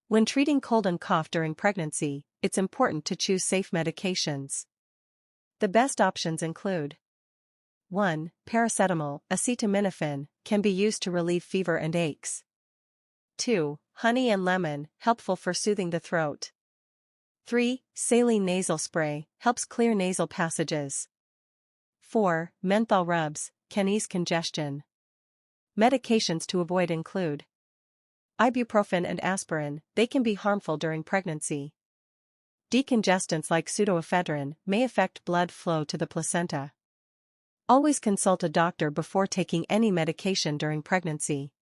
When treating cold and cough during pregnancy, it's important to choose safe medications. The best options include 1. Paracetamol, acetaminophen, can be used to relieve fever and aches. 2. Honey and lemon, helpful for soothing the throat. 3. Saline nasal spray, helps clear nasal passages. 4. Menthol rubs, can ease congestion. Medications to avoid include ibuprofen and aspirin, they can be harmful during pregnancy. Decongestants like pseudoephedrine may affect blood flow to the placenta. Always consult a doctor before taking any medication during pregnancy.